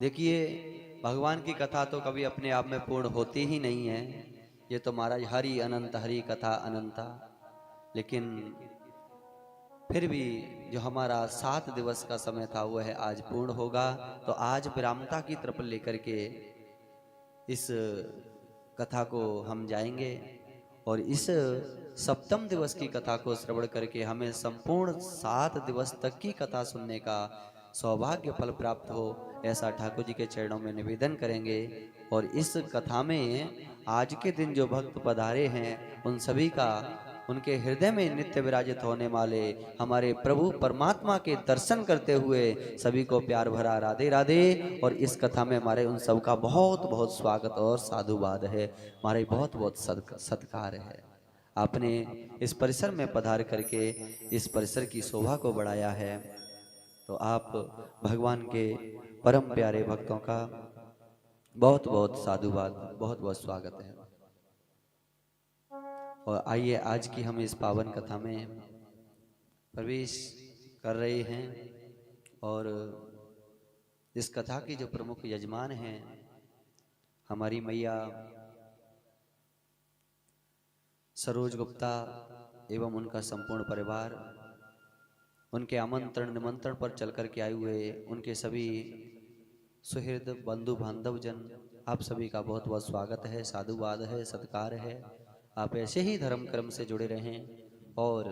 देखिए, भगवान की कथा तो कभी अपने आप में पूर्ण होती ही नहीं है। ये तो महाराज हरि अनंत, हरि कथा अनंता। लेकिन फिर भी जो हमारा 7 दिवस का समय था वो है आज पूर्ण होगा। तो आज विरामता की तरफ लेकर के इस कथा को हम जाएंगे और इस सप्तम दिवस की कथा को श्रवण करके हमें संपूर्ण 7 दिवस तक की कथा सुनने का सौभाग्य फल प्राप्त हो, ऐसा ठाकुर जी के चरणों में निवेदन करेंगे। और इस कथा में आज के दिन जो भक्त पधारे हैं उन सभी का उनके हृदय में नित्य विराजित होने वाले हमारे प्रभु परमात्मा के दर्शन करते हुए सभी को प्यार भरा राधे राधे। और इस कथा में हमारे उन सब का बहुत बहुत स्वागत और साधुवाद है, हमारे बहुत बहुत सत्कार है। आपने इस परिसर में पधार करके इस परिसर की शोभा को बढ़ाया है, तो आप भगवान के परम प्यारे भक्तों का बहुत बहुत साधुवाद, बहुत बहुत स्वागत है। और आइए आज की हम इस पावन कथा में प्रवेश कर रहे हैं। और इस कथा की जो प्रमुख यजमान हैं हमारी मैया सरोज गुप्ता एवं उनका संपूर्ण परिवार, उनके आमंत्रण निमंत्रण पर चल कर के आए हुए उनके सभी सुहृद बंधु बांधव जन, आप सभी का बहुत बहुत स्वागत है, साधुवाद है, सत्कार है। आप ऐसे ही धर्म कर्म से जुड़े रहें और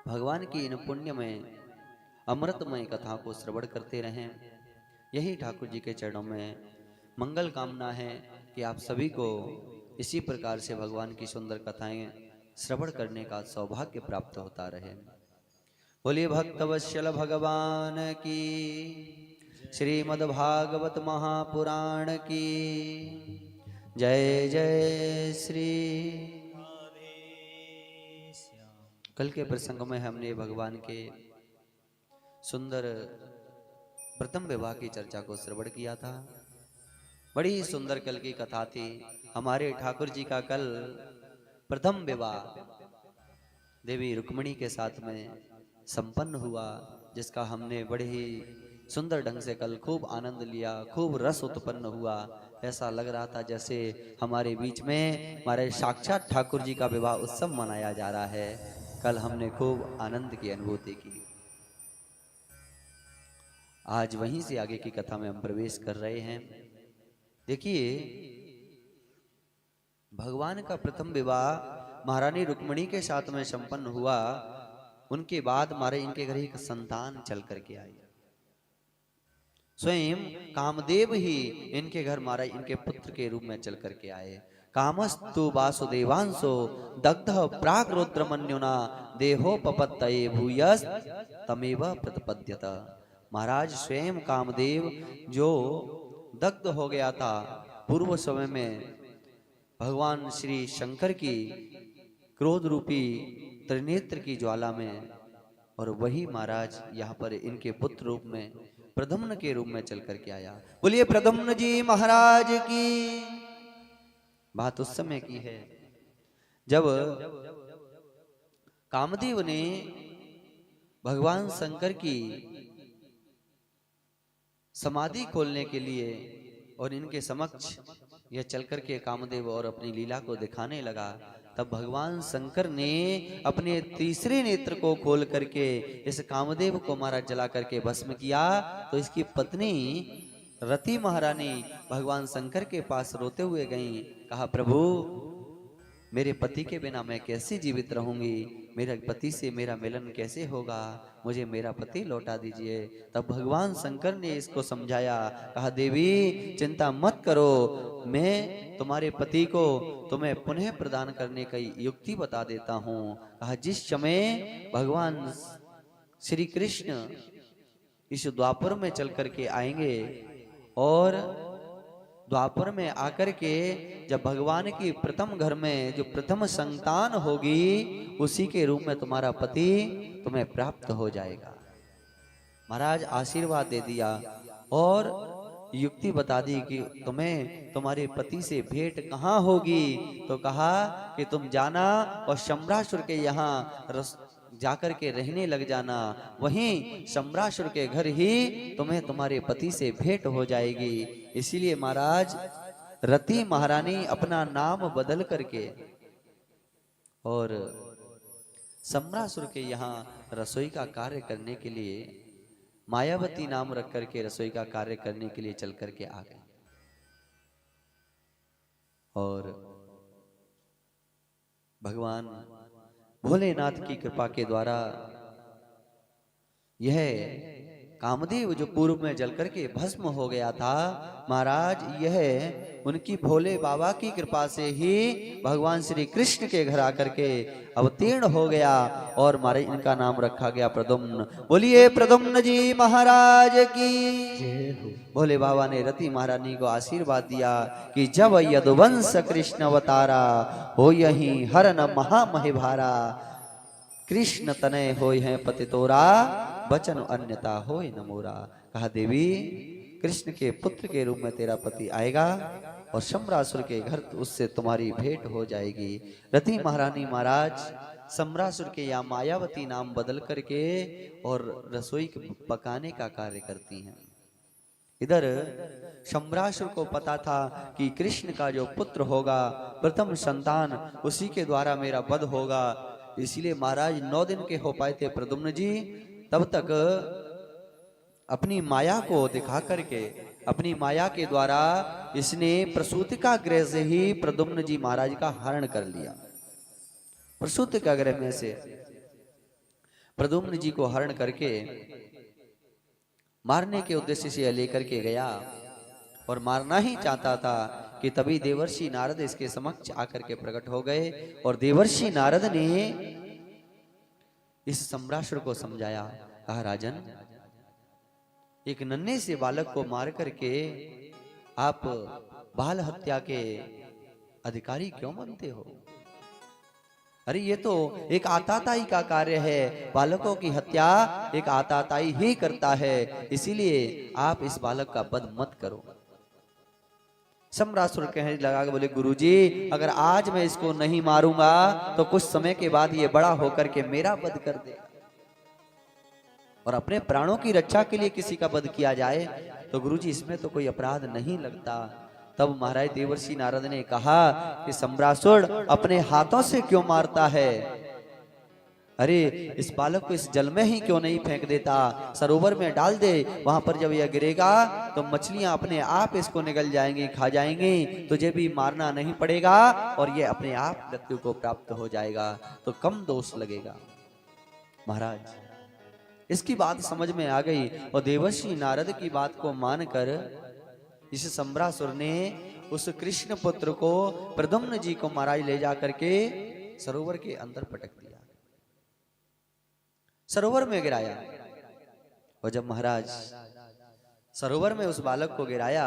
भगवान की इन पुण्य में अमृतमय कथा को श्रवण करते रहें। यही ठाकुर जी के चरणों में मंगल कामना है कि आप सभी को इसी प्रकार से भगवान की सुंदर कथाएं श्रवण करने का सौभाग्य प्राप्त होता रहे। बोलिए भक्तवत्सल भगवान की, श्रीमद्भागवत महापुराण की जय जय श्री। कल के प्रसंग में हमने भगवान के सुंदर प्रथम विवाह की चर्चा को श्रवण किया था। बड़ी सुंदर कल की कथा थी। हमारे ठाकुर जी का कल प्रथम विवाह देवी रुक्मिणी के साथ में संपन्न हुआ, जिसका हमने बड़े ही सुंदर ढंग से कल खूब आनंद लिया, खूब रस उत्पन्न हुआ। ऐसा लग रहा था जैसे हमारे बीच में हमारे साक्षात ठाकुर जी का विवाह उत्सव मनाया जा रहा है। कल हमने खूब आनंद की अनुभूति की। आज वहीं से आगे की कथा में हम प्रवेश कर रहे हैं। देखिए, भगवान का प्रथम विवाह महारानी रुक्मिणी के साथ में संपन्न हुआ। उनके बाद हमारे इनके घर एक संतान चल करके आई। स्वयं कामदेव ही इनके घर मारा इनके पुत्र के रूप में चल करके आए। कामस्तु वासुदेवांशो दग्ध प्राग रुद्रमन्युना देहो पपत्तये भूयस तमेव प्रतिपद्यत। महाराज स्वयं कामदेव जो दग्ध हो गया था पूर्व समय में भगवान श्री शंकर की क्रोध रूपी त्रिनेत्र की ज्वाला में, और वही महाराज यहाँ पर इनके पुत्र रूप में प्रद्युम्न के रूप में चल करके आया। बोलिए प्रद्युम्न जी महाराज की। बात उस समय की है जब कामदेव ने भगवान शंकर की समाधि खोलने के लिए और इनके समक्ष यह चल करके कामदेव और अपनी लीला को दिखाने लगा, तब भगवान शंकर ने अपने तीसरे नेत्र को खोल करके इस कामदेव को मारा जला करके भस्म किया। तो इसकी पत्नी रति महारानी भगवान शंकर के पास रोते हुए गईं। कहा, प्रभु मेरे पति के बिना मैं कैसे जीवित रहूंगी, मेरे पति से मेरा मिलन कैसे होगा, मुझे मेरा पति लौटा दीजिए। तब भगवान शंकर ने इसको समझाया। कहा, देवी चिंता मत करो, मैं तुम्हारे पति को तुम्हें पुनः प्रदान करने की युक्ति बता देता हूँ। कहा, जिस समय भगवान श्री कृष्ण इस द्वापर में चल करके आएंगे और द्वापर में आकर के जब भगवान की प्रथम घर में जो प्रथम संतान होगी उसी के रूप में तुम्हारा पति तुम्हें प्राप्त हो जाएगा। महाराज आशीर्वाद दे दिया और युक्ति बता दी कि तुम्हें तुम्हारे पति से भेंट कहाँ होगी। तो कहा कि तुम जाना और शंभरासुर के यहाँ जाकर के रहने लग जाना, वहीं सम्रासुर के घर ही तुम्हें तुम्हारे पति से भेंट हो जाएगी। इसीलिए महाराज रति महारानी अपना नाम बदल करके और सम्रासुर के यहाँ रसोई का कार्य करने के लिए मायावती नाम रख करके रसोई का कार्य करने के लिए चल करके आ गए। और भगवान भोलेनाथ की कृपा के द्वारा यह कामदेव जो पूर्व में जल करके भस्म हो गया था, महाराज यह उनकी भोले बाबा की कृपा से ही भगवान श्री कृष्ण के घर आकर के अवतीर्ण हो गया और हमारे इनका नाम रखा गया प्रद्युम्न। बोलिए प्रद्युम्न जी महाराज की। भोले बाबा ने रति महारानी को आशीर्वाद दिया कि जब यदुवंश कृष्ण अवतारा हो यही हरन महामहिभारा, कृष्ण तनय होय है पतितोरा, बचन अन्यता होय न मोरा। कहा देवी कृष्ण के पुत्र के रूप में तेरा पति आएगा और सम्रासुर के घर उससे तुम्हारी भेंट हो जाएगी। रति महारानी महाराज सम्रासुर के या मायावती नाम बदल करके और रसोई पकाने का कार्य करती हैं। इधर सम्रासुर को पता था कि कृष्ण का जो पुत्र होगा प्रथम संतान उसी के द्वारा मेरा वध होगा, इसलिए महाराज 9 दिन के हो पाए थे प्रद्युम्न जी, तब तक अपनी माया को दिखा करके अपनी माया के द्वारा इसने प्रसूतिका गृह से ही प्रद्युम्न जी महाराज का हरण कर लिया। प्रसूतिका गृह में से प्रद्युम्न जी को हरण करके मारने के उद्देश्य से लेकर के गया और मारना ही चाहता था कि तभी देवर्षि नारद इसके समक्ष आकर के प्रकट हो गए और देवर्षि नारद ने इस सम्रासुर को समझाया। कहा राजन, एक नन्हे से बालक को मार करके आप बाल हत्या के अधिकारी क्यों बनते हो? अरे ये तो एक आताताई का कार्य है, बालकों की हत्या एक आताताई ही करता है, इसीलिए आप इस बालक का वध मत करो। सम्रासुर कहने लगा कि बोले गुरुजी, अगर आज मैं इसको नहीं मारूंगा तो कुछ समय के बाद ये बड़ा होकर के मेरा वध कर देगा, और अपने प्राणों की रक्षा के लिए किसी का वध किया जाए तो गुरुजी इसमें तो कोई अपराध नहीं लगता। तब महाराज देवर्षि नारद ने कहा कि सम्रासुर अपने हाथों से क्यों मारता है? अरे इस बालक को इस जल में ही क्यों नहीं फेंक देता, सरोवर में डाल दे, वहां पर जब यह गिरेगा तो मछलियां अपने आप इसको निगल जाएंगी, खा जाएंगी, तुझे भी मारना नहीं पड़ेगा और ये अपने आप मृत्यु को प्राप्त हो जाएगा, तो कम दोष लगेगा। महाराज इसकी बात समझ में आ गई और देवर्षि नारद की बात को मानकर इस सम्रासुर ने उस कृष्ण पुत्र को प्रद्युम्न जी को महाराज ले जा करके सरोवर के अंदर पटक दिया, सरोवर में गिराया। और जब महाराज सरोवर में उस बालक को गिराया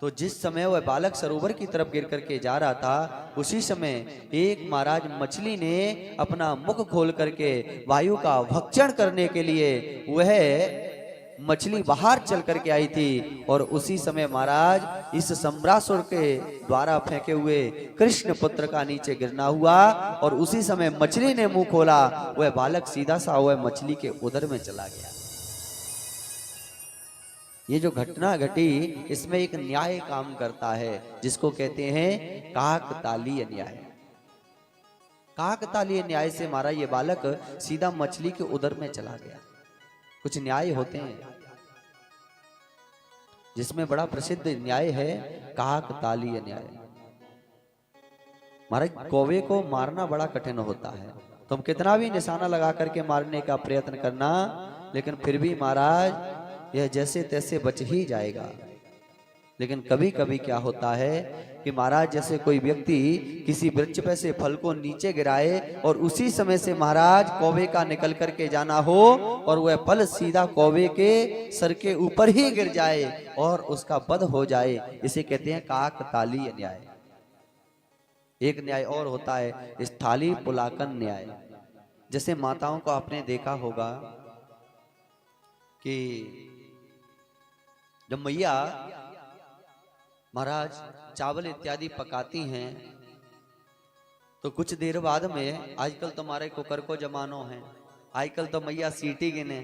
तो जिस समय वह बालक सरोवर की तरफ गिर करके जा रहा था, उसी समय एक महाराज मछली ने अपना मुख खोल करके वायु का भक्षण करने के लिए वह मछली बाहर चल करके आई थी, और उसी समय महाराज इस सम्रासुर के द्वारा फेंके हुए कृष्ण पुत्र का नीचे गिरना हुआ, और उसी समय मछली ने मुंह खोला, वह बालक सीधा सा वह मछली के उदर में चला गया। ये जो घटना घटी इसमें एक न्याय काम करता है जिसको कहते हैं काकतालीय न्याय। काकतालीय न्याय से महाराज ये बालक सीधा मछली के उदर में चला गया। कुछ न्याय होते हैं जिसमें बड़ा प्रसिद्ध न्याय है काकतालीय न्याय। महाराज कौवे को मारना बड़ा कठिन होता है, तुम कितना भी निशाना लगा करके मारने का प्रयत्न करना, लेकिन फिर भी महाराज यह जैसे तैसे बच ही जाएगा। लेकिन कभी कभी क्या होता है कि महाराज जैसे कोई व्यक्ति किसी वृक्ष पे से फल को नीचे गिराए और उसी समय से महाराज कौवे का निकल करके जाना हो और वह फल सीधा कौवे के सर के ऊपर ही गिर जाए और उसका वध हो जाए, इसे कहते हैं काकतालीय न्याय। एक न्याय और होता है स्थली पुलाकन न्याय। जैसे माताओं को आपने देखा होगा कि जब मैया महाराज चावल इत्यादि पकाती हैं तो कुछ देर बाद में, आजकल तुम्हारे कुकर को जमानो है, आजकल तो मैया सीटी गिने,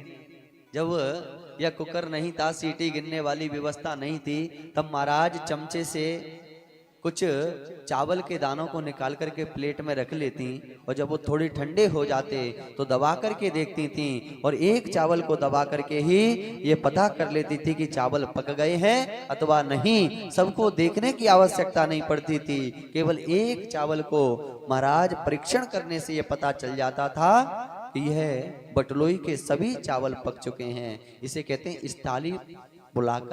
जब यह कुकर नहीं था, सीटी गिनने वाली व्यवस्था नहीं थी, तब महाराज चमचे से कुछ चावल के दानों को निकाल करके प्लेट में रख लेती, और जब वो थोड़े ठंडे हो जाते तो दबा करके देखती थी, और एक चावल को दबा करके ही ये पता कर लेती थी कि चावल पक गए हैं अथवा नहीं। सबको देखने की आवश्यकता नहीं पड़ती थी, केवल एक चावल को महाराज परीक्षण करने से ये पता चल जाता था कि यह बटलोई के सभी चावल पक चुके हैं। इसे कहते हैं स्थाली बुलाकर